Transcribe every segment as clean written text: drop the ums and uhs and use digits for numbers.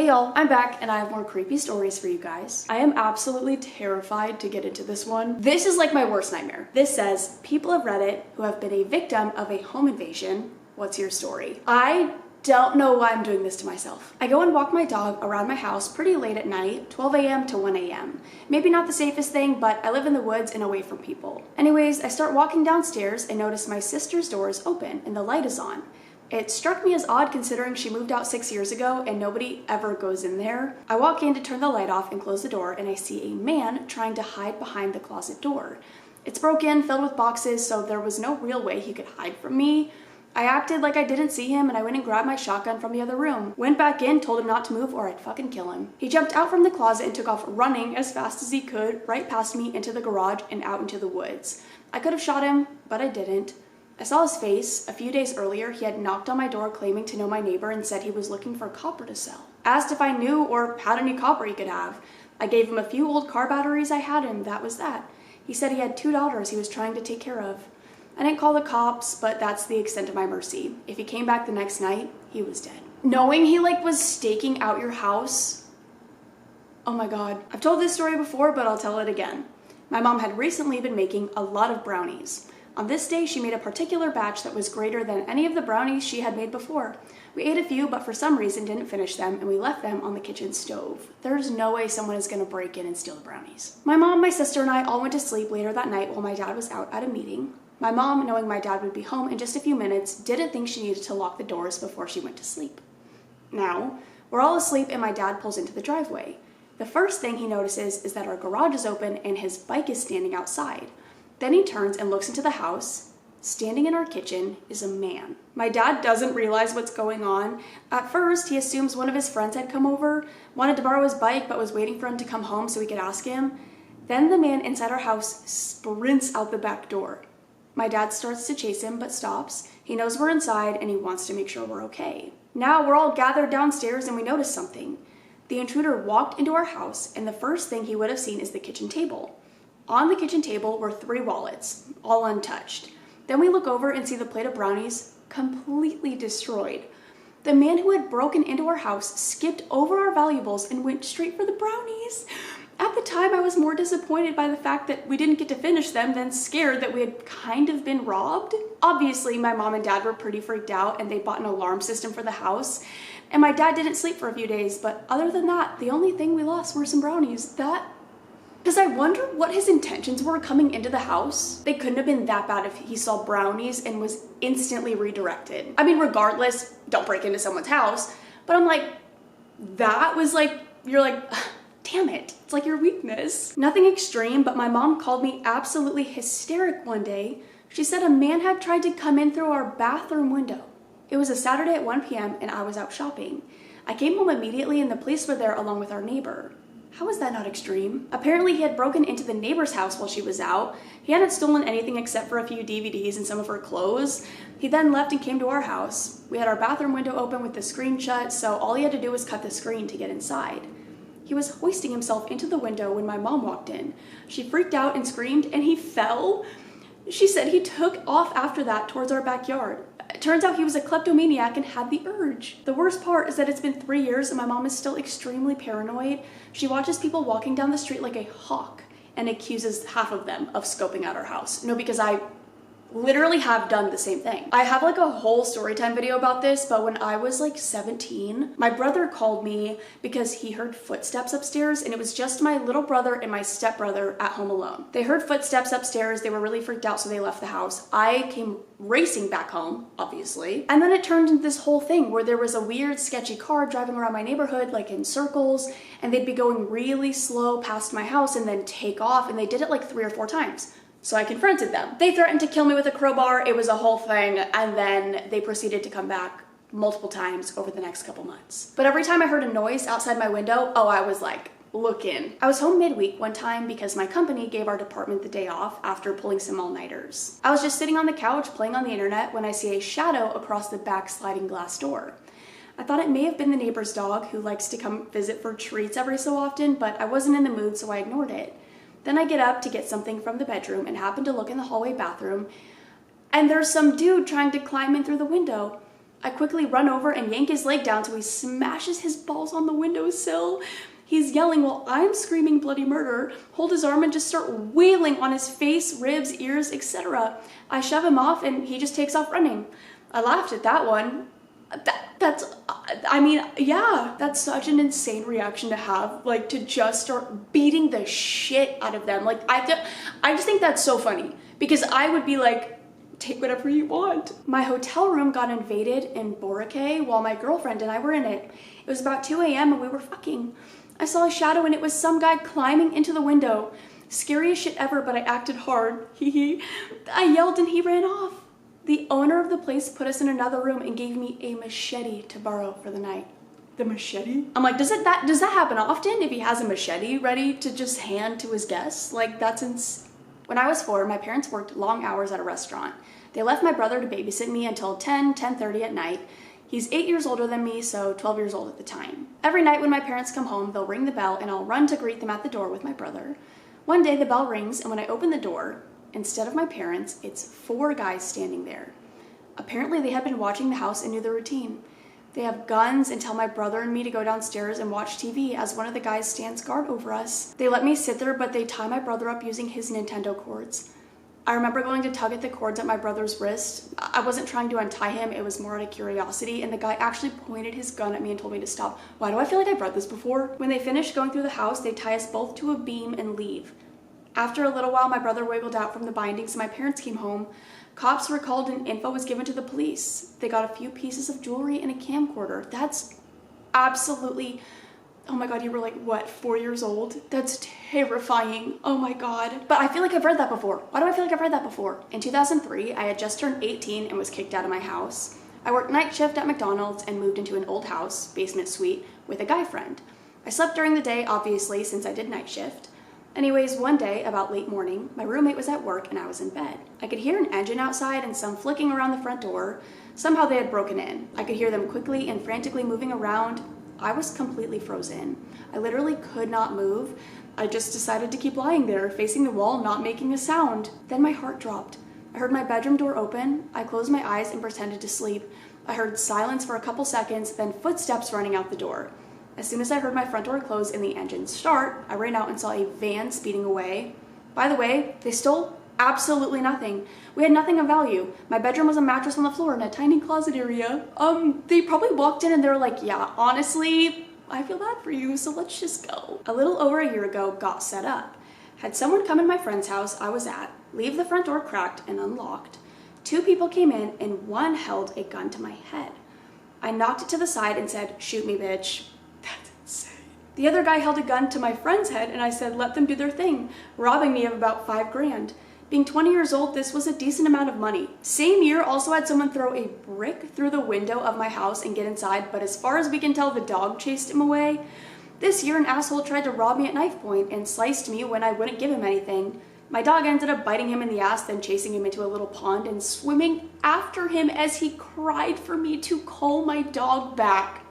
y'all, I'm back and I have more creepy stories for you guys. I am absolutely terrified to get into this one. This is like my worst nightmare. This says, people of Reddit who have been a victim of a home invasion, what's your story? I don't know why I'm doing this to myself. I go and walk my dog around my house pretty late at night, 12 a.m. to 1 a.m. Maybe not the safest thing, but I live in the woods and away from people. Anyways, I start walking downstairs and notice my sister's door is open and the light is on. It struck me as odd considering she moved out 6 years ago and nobody ever goes in there. I walk in to turn the light off and close the door and I see a man trying to hide behind the closet door. It's broken, filled with boxes, so there was no real way he could hide from me. I acted like I didn't see him and I went and grabbed my shotgun from the other room. Went back in, told him not to move or I'd fucking kill him. He jumped out from the closet and took off running as fast as he could, right past me into the garage and out into the woods. I could have shot him, but I didn't. I saw his face. A few days earlier, he had knocked on my door claiming to know my neighbor and said he was looking for copper to sell. Asked if I knew or had any copper he could have. I gave him a few old car batteries I had and that was that. He said he had 2 daughters he was trying to take care of. I didn't call the cops, but that's the extent of my mercy. If he came back the next night, he was dead. Knowing he was staking out your house, oh my God. I've told this story before, but I'll tell it again. My mom had recently been making a lot of brownies. On this day, she made a particular batch that was greater than any of the brownies she had made before. We ate a few, but for some reason didn't finish them, and we left them on the kitchen stove. There's no way someone is gonna break in and steal the brownies. My mom, my sister, and I all went to sleep later that night while my dad was out at a meeting. My mom, knowing my dad would be home in just a few minutes, didn't think she needed to lock the doors before she went to sleep. Now, we're all asleep and my dad pulls into the driveway. The first thing he notices is that our garage is open and his bike is standing outside. Then he turns and looks into the house. Standing in our kitchen is a man. My dad doesn't realize what's going on. At first, he assumes one of his friends had come over, wanted to borrow his bike, but was waiting for him to come home so he could ask him. Then the man inside our house sprints out the back door. My dad starts to chase him, but stops. He knows we're inside and he wants to make sure we're okay. Now we're all gathered downstairs and we notice something. The intruder walked into our house and the first thing he would have seen is the kitchen table. On the kitchen table were 3 wallets, all untouched. Then we look over and see the plate of brownies completely destroyed. The man who had broken into our house skipped over our valuables and went straight for the brownies. At the time, I was more disappointed by the fact that we didn't get to finish them than scared that we had kind of been robbed. Obviously, my mom and dad were pretty freaked out and they bought an alarm system for the house. And my dad didn't sleep for a few days, but other than that, the only thing we lost were some brownies. Because I wonder what his intentions were coming into the house. They couldn't have been that bad if he saw brownies and was instantly redirected. I mean, regardless, don't break into someone's house. But I'm like, that was like, you're like, damn it, it's like your weakness. Nothing extreme, but my mom called me absolutely hysteric one day. She said a man had tried to come in through our bathroom window. It was a Saturday at 1 p.m. and I was out shopping. I came home immediately and the police were there along with our neighbor. How is that not extreme? Apparently he had broken into the neighbor's house while she was out. He hadn't stolen anything except for a few DVDs and some of her clothes. He then left and came to our house. We had our bathroom window open with the screen shut, so all he had to do was cut the screen to get inside. He was hoisting himself into the window when my mom walked in. She freaked out and screamed and he fell. She said he took off after that towards our backyard. It turns out he was a kleptomaniac and had the urge. The worst part is that it's been 3 years and my mom is still extremely paranoid. She watches people walking down the street like a hawk and accuses half of them of scoping out our house. No, because I literally have done the same thing. I have a whole story time video about this, but when I was 17, my brother called me because he heard footsteps upstairs and it was just my little brother and my stepbrother at home alone. They heard footsteps upstairs, they were really freaked out, so they left the house. I came racing back home, obviously. And then it turned into this whole thing where there was a weird sketchy car driving around my neighborhood in circles, and they'd be going really slow past my house and then take off, and they did it 3 or 4 times. So I confronted them. They threatened to kill me with a crowbar. It was a whole thing. And then they proceeded to come back multiple times over the next couple months. But every time I heard a noise outside my window, oh, I was looking. I was home midweek one time because my company gave our department the day off after pulling some all-nighters. I was just sitting on the couch playing on the internet when I see a shadow across the back sliding glass door. I thought it may have been the neighbor's dog who likes to come visit for treats every so often, but I wasn't in the mood, so I ignored it. Then I get up to get something from the bedroom and happen to look in the hallway bathroom, and there's some dude trying to climb in through the window. I quickly run over and yank his leg down so he smashes his balls on the windowsill. He's yelling while I'm screaming bloody murder, hold his arm and just start wailing on his face, ribs, ears, etc. I shove him off and he just takes off running. I laughed at that one. That's such an insane reaction to have, like, to just start beating the shit out of them. Like, I just think that's so funny because I would be like, take whatever you want. My hotel room got invaded in Boracay while my girlfriend and I were in it. It was about 2 a.m. and we were fucking. I saw a shadow and it was some guy climbing into the window. Scariest shit ever, but I acted hard. I yelled and he ran off. The owner of the place put us in another room and gave me a machete to borrow for the night. The machete? I'm like, does that happen often if he has a machete ready to just hand to his guests? Like, that's When I was 4, my parents worked long hours at a restaurant. They left my brother to babysit me until 10:30 at night. He's 8 years older than me, so 12 years old at the time. Every night when my parents come home, they'll ring the bell and I'll run to greet them at the door with my brother. One day the bell rings and when I open the door, instead of my parents, it's 4 guys standing there. Apparently they had been watching the house and knew the routine. They have guns and tell my brother and me to go downstairs and watch TV as one of the guys stands guard over us. They let me sit there, but they tie my brother up using his Nintendo cords. I remember going to tug at the cords at my brother's wrist. I wasn't trying to untie him, it was more out of curiosity, and the guy actually pointed his gun at me and told me to stop. Why do I feel like I've read this before? When they finished going through the house, they tie us both to a beam and leave. After a little while, my brother wiggled out from the bindings and my parents came home. Cops were called and info was given to the police. They got a few pieces of jewelry and a camcorder. That's absolutely... Oh my god, you were like, what, 4 years old? That's terrifying. Oh my god. But I feel like I've read that before. Why do I feel like I've read that before? In 2003, I had just turned 18 and was kicked out of my house. I worked night shift at McDonald's and moved into an old house, basement suite, with a guy friend. I slept during the day, obviously, since I did night shift. Anyways, one day, about late morning, my roommate was at work and I was in bed. I could hear an engine outside and some flicking around the front door. Somehow they had broken in. I could hear them quickly and frantically moving around. I was completely frozen. I literally could not move. I just decided to keep lying there, facing the wall, not making a sound. Then my heart dropped. I heard my bedroom door open. I closed my eyes and pretended to sleep. I heard silence for a couple seconds, then footsteps running out the door. As soon as I heard my front door close and the engine start, I ran out and saw a van speeding away. By the way, they stole absolutely nothing. We had nothing of value. My bedroom was a mattress on the floor and a tiny closet area. They probably walked in and they were like, yeah, honestly, I feel bad for you, so let's just go. A little over a year ago, got set up. Had someone come in my friend's house I was at, leave the front door cracked and unlocked. 2 people came in and one held a gun to my head. I knocked it to the side and said, shoot me, bitch. That's insane. The other guy held a gun to my friend's head and I said, let them do their thing, robbing me of about $5 grand. Being 20 years old, this was a decent amount of money. Same year, also had someone throw a brick through the window of my house and get inside, but as far as we can tell, the dog chased him away. This year, an asshole tried to rob me at knife point and sliced me when I wouldn't give him anything. My dog ended up biting him in the ass, then chasing him into a little pond and swimming after him as he cried for me to call my dog back.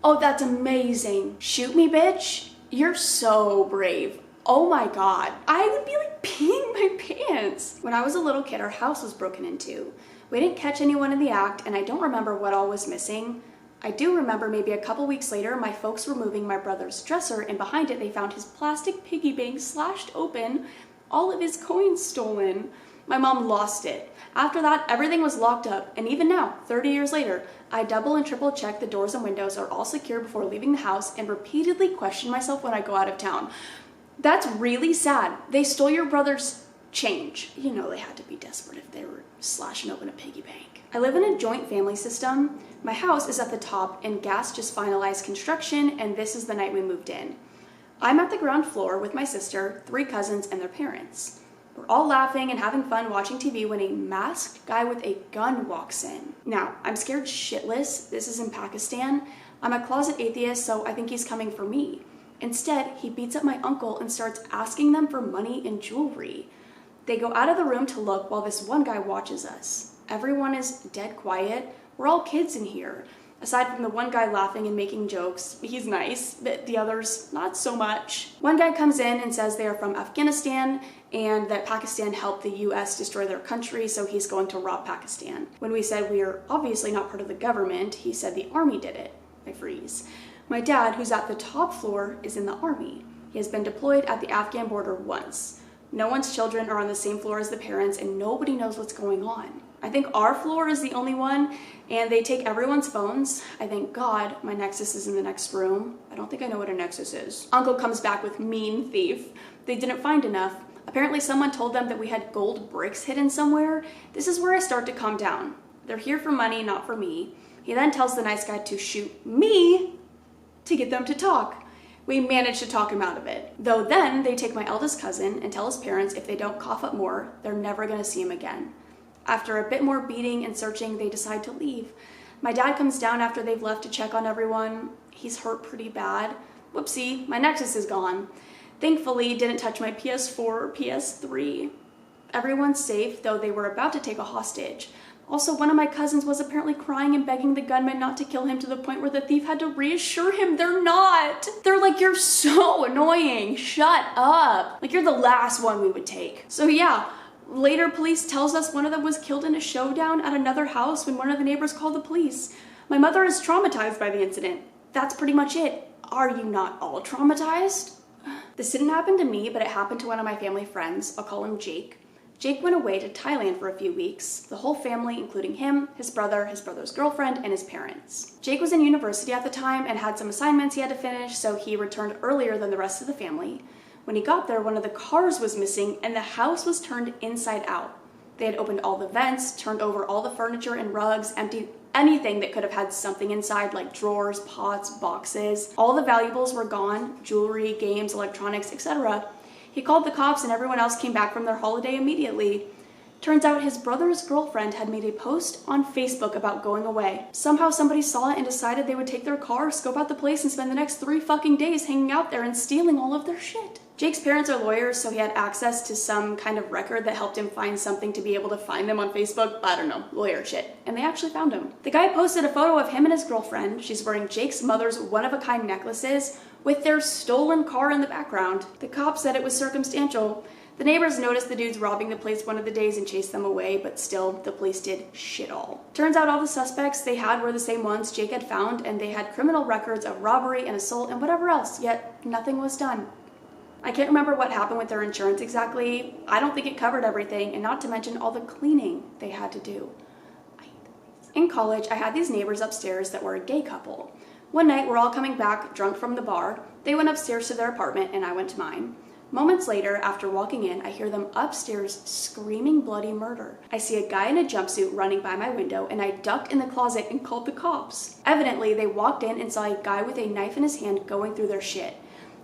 Oh, that's amazing. Shoot me, bitch. You're so brave. Oh my god. I would be like peeing my pants. When I was a little kid, our house was broken into. We didn't catch anyone in the act, and I don't remember what all was missing. I do remember maybe a couple weeks later, my folks were moving my brother's dresser, and behind it they found his plastic piggy bank slashed open, all of his coins stolen. My mom lost it. After that, everything was locked up, and even now, 30 years later, I double and triple check the doors and windows are all secure before leaving the house and repeatedly question myself when I go out of town. That's really sad. They stole your brother's change. You know they had to be desperate if they were slashing open a piggy bank. I live in a joint family system. My house is at the top and gas just finalized construction, and this is the night we moved in. I'm at the ground floor with my sister, 3 cousins, and their parents. We're all laughing and having fun watching TV when a masked guy with a gun walks in. Now, I'm scared shitless. This is in Pakistan. I'm a closet atheist, so I think he's coming for me. Instead, he beats up my uncle and starts asking them for money and jewelry. They go out of the room to look while this one guy watches us. Everyone is dead quiet. We're all kids in here. Aside from the one guy laughing and making jokes, he's nice, but the others, not so much. One guy comes in and says they are from Afghanistan and that Pakistan helped the US destroy their country, so he's going to rob Pakistan. When we said we are obviously not part of the government, he said the army did it. I freeze. My dad, who's at the top floor, is in the army. He has been deployed at the Afghan border once. No one's children are on the same floor as the parents and nobody knows what's going on. I think our floor is the only one, and they take everyone's phones. I thank God my Nexus is in the next room. I don't think I know what a Nexus is. Uncle comes back with mean thief. They didn't find enough. Apparently someone told them that we had gold bricks hidden somewhere. This is where I start to calm down. They're here for money, not for me. He then tells the nice guy to shoot me to get them to talk. We managed to talk him out of it. Though then they take my eldest cousin and tell his parents if they don't cough up more, they're never gonna see him again. After a bit more beating and searching, they decide to leave. My dad comes down after they've left to check on everyone. He's hurt pretty bad. Whoopsie, my Nexus is gone. Thankfully, didn't touch my PS4 or PS3. Everyone's safe, though they were about to take a hostage. Also, one of my cousins was apparently crying and begging the gunman not to kill him to the point where the thief had to reassure him they're not. They're like, you're so annoying, shut up. Like, you're the last one we would take. So yeah, later police tells us one of them was killed in a showdown at another house when one of the neighbors called the police. My mother is traumatized by the incident. That's pretty much it. Are you not all traumatized? This didn't happen to me, but it happened to one of my family friends. I'll call him Jake. Jake went away to Thailand for a few weeks, the whole family, including him, his brother's girlfriend, and his parents. Jake was in university at the time and had some assignments he had to finish, so he returned earlier than the rest of the family. When he got there, one of the cars was missing and the house was turned inside out. They had opened all the vents, turned over all the furniture and rugs, emptied anything that could have had something inside, like drawers, pots, boxes. All the valuables were gone, jewelry, games, electronics, etc. He called the cops and everyone else came back from their holiday immediately. Turns out his brother's girlfriend had made a post on Facebook about going away. Somehow somebody saw it and decided they would take their car, scope out the place, and spend the next 3 fucking days hanging out there and stealing all of their shit. Jake's parents are lawyers, so he had access to some kind of record that helped him find something to be able to find them on Facebook. I don't know, lawyer shit. And they actually found him. The guy posted a photo of him and his girlfriend. She's wearing Jake's mother's one-of-a-kind necklaces with their stolen car in the background. The cops said it was circumstantial. The neighbors noticed the dudes robbing the place one of the days and chased them away, but still, the police did shit all. Turns out all the suspects they had were the same ones Jake had found, and they had criminal records of robbery and assault and whatever else, yet nothing was done. I can't remember what happened with their insurance exactly. I don't think it covered everything, and not to mention all the cleaning they had to do. In college, I had these neighbors upstairs that were a gay couple. One night, we're all coming back drunk from the bar. They went upstairs to their apartment, and I went to mine. Moments later, after walking in, I hear them upstairs screaming bloody murder. I see a guy in a jumpsuit running by my window, and I ducked in the closet and called the cops. Evidently, they walked in and saw a guy with a knife in his hand going through their shit.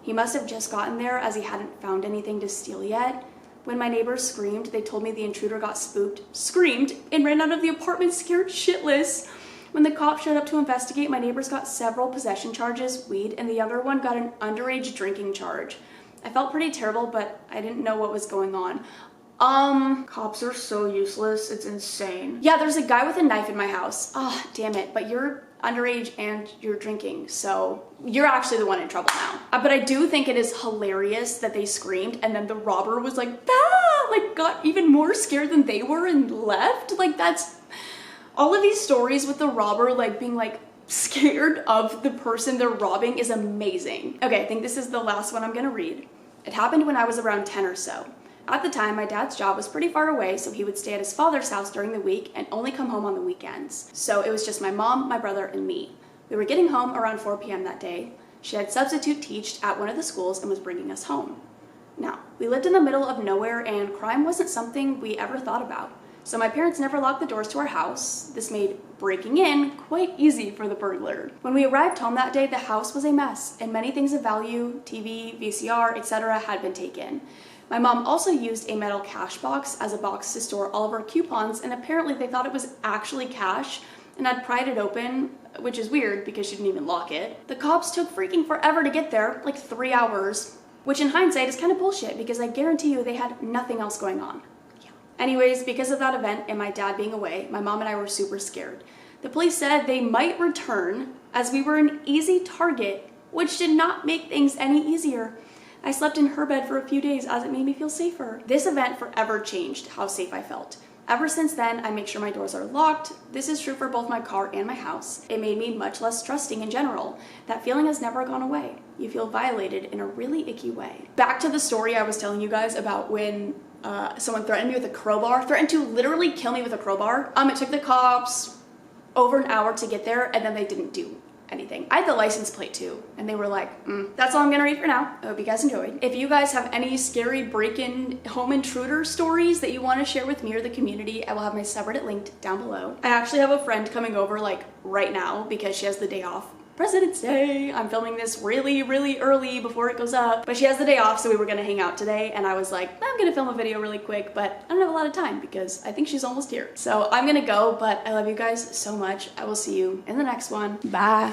He must have just gotten there as he hadn't found anything to steal yet. When my neighbors screamed, they told me the intruder got spooked, screamed, and ran out of the apartment scared shitless. When the cops showed up to investigate, my neighbors got several possession charges, weed, and the younger one got an underage drinking charge. I felt pretty terrible, but I didn't know what was going on. Cops are so useless, it's insane. Yeah, there's a guy with a knife in my house. Ah, damn it, but you're underage and you're drinking, so you're actually the one in trouble now. But I do think it is hilarious that they screamed and then the robber was like, ah, like got even more scared than they were and left. Like that's, all of these stories with the robber like being like scared of the person they're robbing is amazing. Okay, I think this is the last one I'm gonna read. It happened when I was around 10 or so. At the time, my dad's job was pretty far away, so he would stay at his father's house during the week and only come home on the weekends. So it was just my mom, my brother, and me. We were getting home around 4 p.m. that day. She had substitute teached at one of the schools and was bringing us home. Now, we lived in the middle of nowhere and crime wasn't something we ever thought about. So my parents never locked the doors to our house. This made breaking in quite easy for the burglar. When we arrived home that day, the house was a mess and many things of value, TV, VCR, etc. had been taken. My mom also used a metal cash box as a box to store all of our coupons, and apparently they thought it was actually cash and had pried it open, which is weird because she didn't even lock it. The cops took freaking forever to get there, like 3 hours, which in hindsight is kind of bullshit because I guarantee you they had nothing else going on. Yeah. Anyways, because of that event and my dad being away, my mom and I were super scared. The police said they might return as we were an easy target, which did not make things any easier. I slept in her bed for a few days as it made me feel safer. This event forever changed how safe I felt. Ever since then, I make sure my doors are locked. This is true for both my car and my house. It made me much less trusting in general. That feeling has never gone away. You feel violated in a really icky way. Back to the story I was telling you guys about when someone threatened me with a crowbar, threatened to literally kill me with a crowbar. It took the cops over an hour to get there, and then they didn't do anything. I had the license plate too, and they were like, that's all I'm gonna read for now. I hope you guys enjoyed. If you guys have any scary break-in home intruder stories that you want to share with me or the community, I will have my subreddit linked down below. I actually have a friend coming over like right now because she has the day off. President's Day. I'm filming this really, really early before it goes up, but she has the day off, so we were gonna hang out today, and I was like, I'm gonna film a video really quick, but I don't have a lot of time because I think she's almost here. So I'm gonna go, but I love you guys so much. I will see you in the next one. Bye.